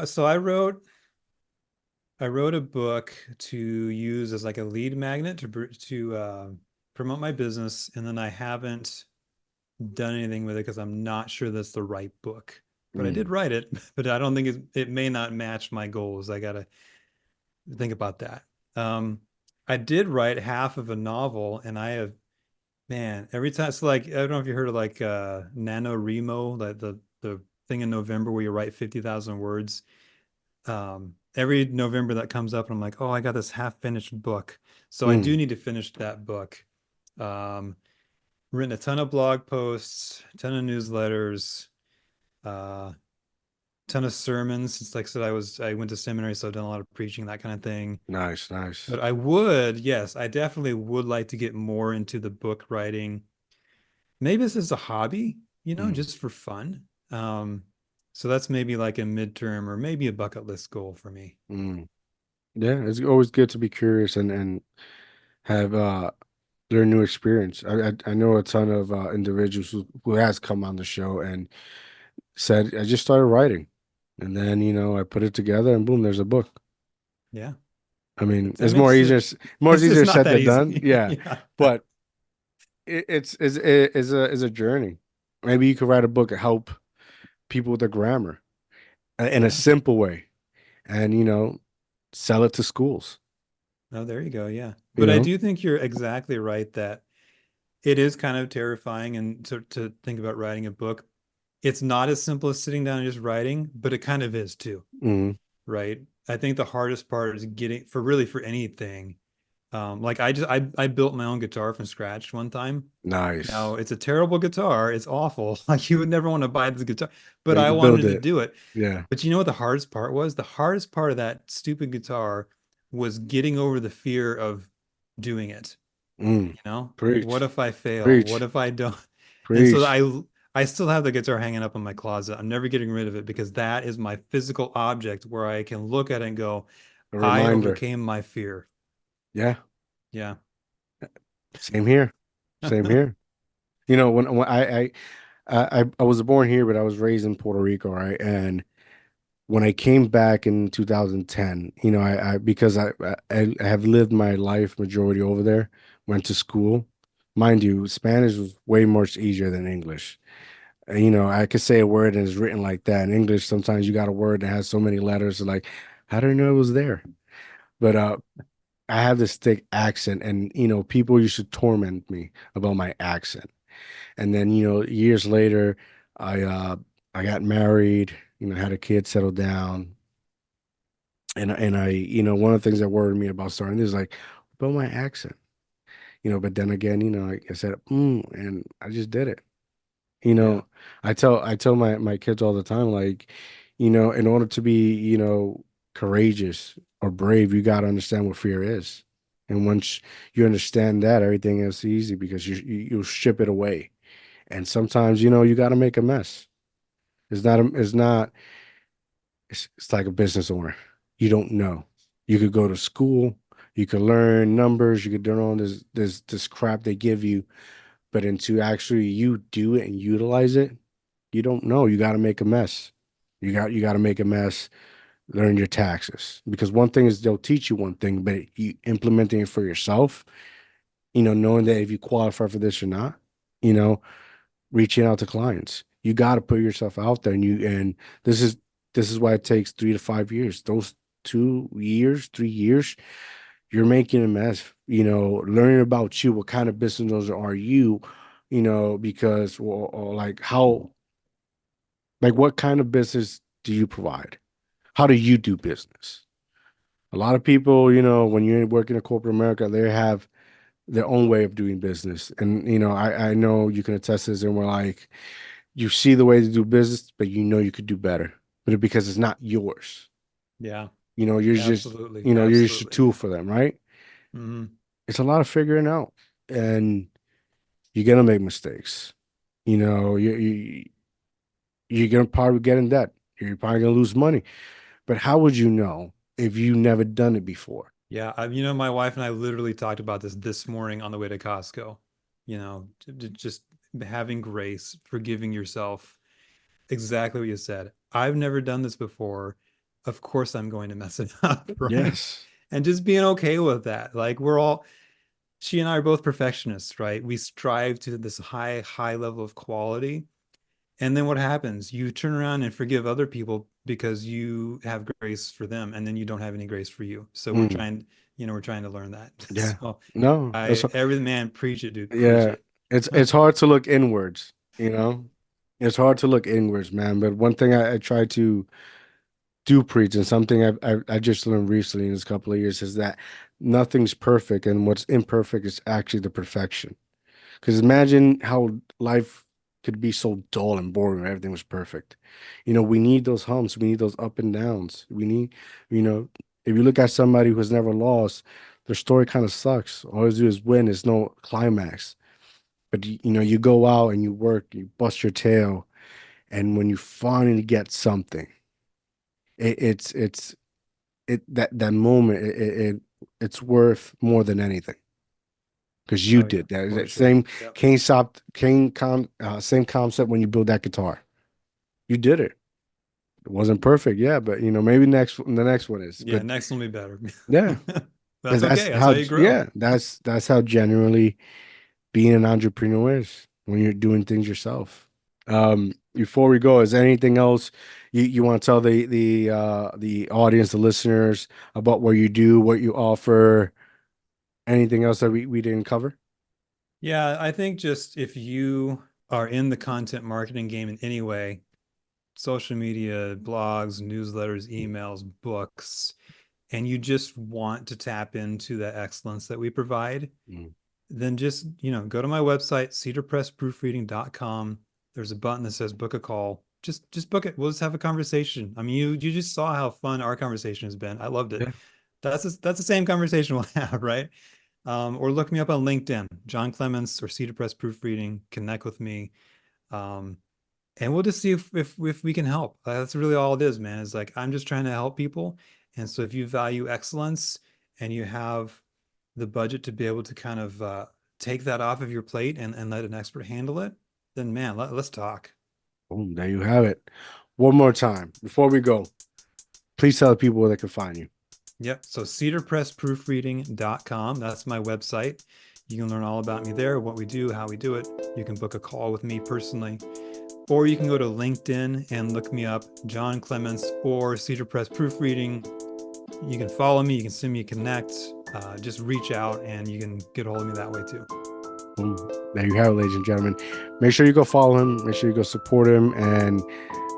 So I wrote a book to use as like a lead magnet to promote my business, and then I haven't done anything with it because I'm not sure that's the right book. But I did Mm, write it, but I don't think it may not match my goals. I gotta think about that. Um, I did write half of a novel, and I have, man, every time it's like I don't know if you heard of like NaNoWriMo, like the thing in November where you write 50,000 words. Every November that comes up, and I'm like, oh, I got this half finished book. So I do mm, need to finish that book. Um, Written a ton of blog posts, a ton of newsletters, uh, ton of sermons. It's like I said, I went to seminary, so I've done a lot of preaching, that kind of thing. nice, nice. But yes, I definitely would like to get more into the book writing. Maybe this is a hobby, Mm, just for fun. So that's maybe like a midterm or maybe a bucket list goal for me. mm. Yeah, it's always good to be curious and have learn new experience. I know a ton of individuals who has come on the show and said I just started writing, and then I put it together and boom, there's a book. Yeah. I mean, I it's mean, more it's easier not said that than done. easy. Yeah, Yeah. but it's a journey. Maybe you could write a book to help people with their grammar in a Yeah. simple way, and sell it to schools. Oh, there you go. Yeah. You But I know, do think you're exactly right that it is kind of terrifying and to think about writing a book. It's not as simple as sitting down and just writing, but it kind of is too, mm, right? I think the hardest part is getting for anything. Like I built my own guitar from scratch one time. nice. Now it's a terrible guitar. It's awful. Like you would never want to buy this guitar, but But I you build wanted to it. do it. Yeah. But you know what the hardest part was? The hardest part of that stupid guitar was getting over the fear of doing it. Mm, What preach, if I fail? What preach, if I don't? And so preach. I still have the guitar hanging up in my closet. I'm never getting rid of it because that is my physical object where I can look at it and go, A I reminder. overcame my fear. Yeah. Yeah. Same here. Same here. When I was born here, but I was raised in Puerto Rico, right? And when I came back in 2010, I because I have lived my life majority over there, went to school. Mind you, Spanish was way much easier than English. And, I could say a word and it's written like that. In English, sometimes you got a word that has so many letters, like, how do you know it was there? But I have this thick accent, and people used to torment me about my accent. And then, years later, I uh I got married, had a kid, settled down. And I, one of the things that worried me about starting this is like about my accent. But then again, like I said, and I just did it. You Yeah. know, I tell my kids all the time, like, in order to be, courageous or brave, you got to understand what fear is. And once you understand that, everything else is easy because you'll ship it away. And sometimes, you got to make a mess. It's like a business owner. You don't know. You could go to school, you could learn numbers, you could learn all this crap they give you, but until actually you do it and utilize it, you don't know. You got to make a mess. You got to make a mess learn your taxes. Because one thing is they'll teach you one thing, but you implementing it for yourself, knowing that if you qualify for this or not, you know, reaching out to clients. You got to put yourself out there, and this is why it takes 3 to 5 years. Those 2 years, 3 years, you're making a mess. Learning about you, what kind of business owners are you, because or like how, like what kind of business do you provide? How do you do business? A lot of people, when you're working in corporate America, they have their own way of doing business. And, I know you can attest to this, and we're like, you see the way to do business, but you could do better. But because it's not yours, Yeah, you're just, absolutely. you're just a Absolutely. tool for them, right? Hmm. It's a lot of figuring out, and you're gonna make mistakes. You're gonna probably get in debt. You're probably gonna lose money. But how would you know if you never done it before? Yeah, my wife and I literally talked about this morning on the way to Costco. Just having grace, forgiving yourself. Exactly what you said. I've never done this before. Of course, I'm going to mess it up, right? Yes. And just being okay with that. Like she and I are both perfectionists, right? We strive to this high level of quality. And then what happens? You turn around and forgive other people because you have grace for them, and then you don't have any grace for you. So Mm, we're trying to learn that. yeah. So No, every man, preach it, dude, preach yeah. it. It's hard to look inwards, you know? It's hard to look inwards, man. But one thing I try to do preach, and something I just learned recently in this couple of years, is that nothing's perfect, and what's imperfect is actually the perfection. Because imagine how life could be so dull and boring if everything was perfect. We need those humps, we need those up and downs. You know, if you look at somebody who has never lost, their story kind of sucks. All they do is win. There's no climax. But you go out and you work, you bust your tail, and when you finally get something, it's that moment, it's worth more than anything because you Oh yeah, did that. for That sure. same Yep. same concept when you build that guitar. You did it. It wasn't perfect, yeah, but maybe the next one is. Yeah, But next one will be better. yeah, That's that's okay. That's how how you grow. yeah, that's how generally being an entrepreneur is when you're doing things yourself. Before we go, is there anything else you want to tell the audience, the listeners, about what you do, what you offer, anything else that we didn't cover? Yeah, I think just if you are in the content marketing game in any way, social media, blogs, newsletters, emails, books, and you just want to tap into the excellence that we provide, Mm. then just, go to my website, cedarpressproofreading.com. There's a button that says book a call. Just book it. We'll just have a conversation. I mean, you just saw how fun our conversation has been. I loved it. Yeah. That's the same conversation we'll have, right? Or look me up on LinkedIn, Jon Clemence or Cedar Press Proofreading. Connect with me. Um, and we'll just see if we can help. That's really all it is, man. It's like I'm just trying to help people. And so if you value excellence and you have the budget to be able to kind of take that off of your plate and let an expert handle it, then man, let's talk. Boom, there you have it. One more time before we go, please tell the people where they can find you. Yep. So cedarpressproofreading.com. That's my website. You can learn all about me there, what we do, how we do it. You can book a call with me personally. Or you can go to LinkedIn and look me up, Jon Clemence or Cedar Press Proofreading. You can follow me, you can send me a connect, just reach out and you can get a hold of me that way too. Boom, there you have it, ladies and gentlemen. Make sure you go follow him. Make sure you go support him. And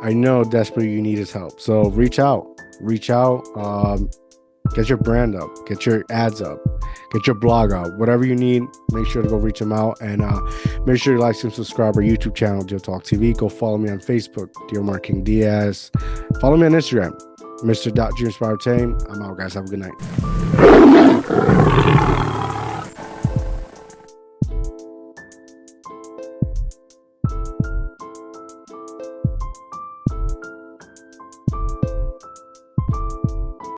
I know desperately you need his help. So reach out. Reach out. Get your brand up. Get your ads up. Get your blog up. Whatever you need, make sure to go reach him out. And make sure you like and subscribe our YouTube channel, DIOTALK TV. Go follow me on Facebook, Diomar King Diaz. Follow me on Instagram, Mr. Dreams by Obtain. I'm out, guys. Have a good night.